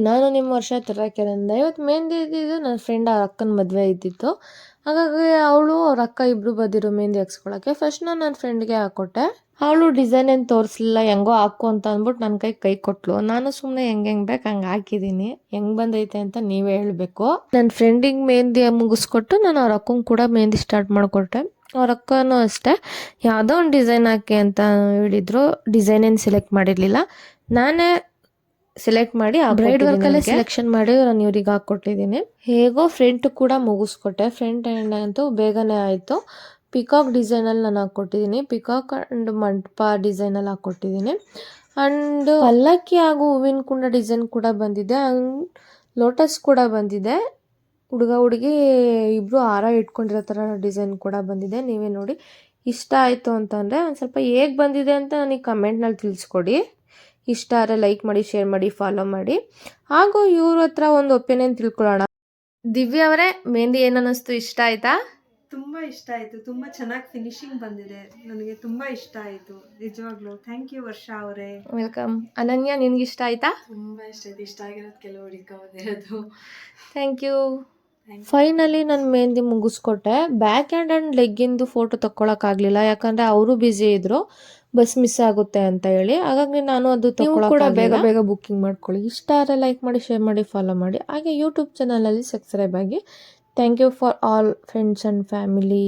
ನಾನು ನಿಮ್ಮ ವರ್ಷ ತರಕೆರೆಯಿಂದ. ಇವತ್ತು ಮೆಹಂದಿ ಇದ್ದಿದ್ದು ನನ್ನ ಫ್ರೆಂಡ್ ಅವ್ರ ಅಕ್ಕನ ಮದುವೆ ಇದ್ದಿತ್ತು. ಹಾಗಾಗಿ ಅವಳು ಅವ್ರ ಅಕ್ಕ ಇಬ್ಬರು ಬಂದಿರೋ ಮೆಹಂದಿ ಹಾಕ್ಸ್ಕೊಳಕ್ಕೆ. ಫಸ್ಟ್ ನಾನು ನನ್ನ ಫ್ರೆಂಡ್ಗೆ ಹಾಕ್ಕೊಟ್ಟೆ. ಅವಳು ಡಿಸೈನ್ ಏನು ತೋರಿಸಲಿಲ್ಲ, ಹೆಂಗೋ ಹಾಕು ಅಂತ ಅಂದ್ಬಿಟ್ಟು ನನ್ನ ಕೈ ಕೊಟ್ಲು. ನಾನು ಸುಮ್ಮನೆ ಹೆಂಗೆ ಬೇಕು ಹಂಗೆ ಹಾಕಿದ್ದೀನಿ. ಹೆಂಗೆ ಬಂದೈತೆ ಅಂತ ನೀವೇ ಹೇಳಬೇಕು. ನನ್ನ ಫ್ರೆಂಡಿಗೆ ಮೆಹಂದಿ ಮುಗಿಸ್ಕೊಟ್ಟು ನಾನು ಅವ್ರ ಅಕ್ಕಂಗೆ ಕೂಡ ಮೆಹಂದಿ ಸ್ಟಾರ್ಟ್ ಮಾಡಿಕೊಟ್ಟೆ. ಅವ್ರ ಅಕ್ಕನೂ ಅಷ್ಟೇ ಯಾವುದೋ ಒಂದು ಡಿಸೈನ್ ಹಾಕಿ ಅಂತ ಹೇಳಿದ್ರು. ಡಿಸೈನ್ ಏನು ಸೆಲೆಕ್ಟ್ ಮಾಡಿರಲಿಲ್ಲ, ನಾನೇ ಸೆಲೆಕ್ಟ್ ಮಾಡಿ ಆ ಬ್ರೈಡ್ ವರ್ಕಲ್ಲೇ ಸೆಲೆಕ್ಷನ್ ಮಾಡಿ ನಾನು ಇವ್ರಿಗೆ ಹಾಕ್ಕೊಟ್ಟಿದ್ದೀನಿ. ಹೇಗೋ ಫ್ರಂಟ್ ಕೂಡ ಮುಗಿಸ್ಕೊಟ್ಟೆ. ಫ್ರಂಟ್ ಎಂಡ್ ಅಂತೂ ಬೇಗನೆ ಆಯಿತು. ಪಿಕಾಕ್ ಡಿಸೈನಲ್ಲಿ ನಾನು ಹಾಕ್ಕೊಟ್ಟಿದ್ದೀನಿ. ಪಿಕಾಕ್ ಆ್ಯಂಡ್ ಮಂಟಪ ಡಿಸೈನಲ್ಲಿ ಹಾಕ್ಕೊಟ್ಟಿದ್ದೀನಿ. ಆ್ಯಂಡ್ ಪಲ್ಲಕ್ಕಿ ಹಾಗೂ ಹೂವಿನ ಕುಂಡ ಡಿಸೈನ್ ಕೂಡ ಬಂದಿದೆ. ಲೋಟಸ್ ಕೂಡ ಬಂದಿದೆ. ಹುಡುಗ ಹುಡುಗಿ ಇಬ್ಬರು ಹಾರ ಇಟ್ಕೊಂಡಿರೋ ಥರ ಡಿಸೈನ್ ಕೂಡ ಬಂದಿದೆ. ನೀವೇ ನೋಡಿ. ಇಷ್ಟ ಆಯಿತು ಅಂತಂದರೆ ಒಂದು ಸ್ವಲ್ಪ ಹೇಗೆ ಬಂದಿದೆ ಅಂತ ನನಗೆ ಕಮೆಂಟ್ನಲ್ಲಿ ತಿಳಿಸ್ಕೊಡಿ. ಇಷ್ಟ ಆದರೆ ಲೈಕ್ ಮಾಡಿ, ಶೇರ್ ಮಾಡಿ, ಫಾಲೋ ಮಾಡಿ. ಹಾಗೂ ಇವ್ರ ಹತ್ರ ಒಂದು ಒಪಿನಿಯನ್ ತಿಳ್ಕೊಳ್ಳೋಣ. ದಿವ್ಯಾ ಅವರೇ, ಮೆಹಂದಿ ಏನು ಅನ್ನಿಸ್ತು? ಇಷ್ಟ ಆಯಿತಾ? ತುಂಬ ಇಷ್ಟ ಆಯಿತು. ತುಂಬ ಚೆನ್ನಾಗಿ ಫಿನಿಶಿಂಗ್ ಬಂದಿದೆ. ನನಗೆ ತುಂಬ ಇಷ್ಟ ಆಯಿತು ನಿಜವಾಗ್ಲೂ. ಥ್ಯಾಂಕ್ ಯು ವರ್ಷಾ ಅವರೇ. ವೆಲ್ಕಮ್. ಅನನ್ಯ, ನಿನ್ಗೆ ಇಷ್ಟ ಆಯಿತಾ? ತುಂಬ ಇಷ್ಟ ಆಯಿತು. ಇಷ್ಟ ಆಗಿರೋದು ಕೆಲವು ಬಂದಿರೋದು. Thank you. ಫೈನಲಿ ನಾನು ಮೆಹಂದಿ ಮುಗಿಸ್ಕೊಟ್ಟೆ. ಬ್ಯಾಕ್ ಹ್ಯಾಂಡ್ ಆ್ಯಂಡ್ ಲೆಗ್ಗಿಂದು ಫೋಟೋ ತಗೊಳಕ್ಕಾಗಲಿಲ್ಲ, ಯಾಕಂದರೆ ಅವರು ಬ್ಯುಸಿ ಇದ್ದರು, ಬಸ್ ಮಿಸ್ ಆಗುತ್ತೆ ಅಂತ ಹೇಳಿ. ಹಾಗಾಗಿ ನಾನು ಅದು ಕೂಡ ಬೇಗ ಬುಕ್ಕಿಂಗ್ ಮಾಡ್ಕೊಳ್ಳಿ. ಇಷ್ಟ ಆದರೆ ಲೈಕ್ ಮಾಡಿ, ಶೇರ್ ಮಾಡಿ, ಫಾಲೋ ಮಾಡಿ. ಹಾಗೆ ಯೂಟ್ಯೂಬ್ ಚಾನಲಲ್ಲಿ ಸಬ್ಸ್ಕ್ರೈಬ್ ಆಗಿ. Thank you for all friends and family.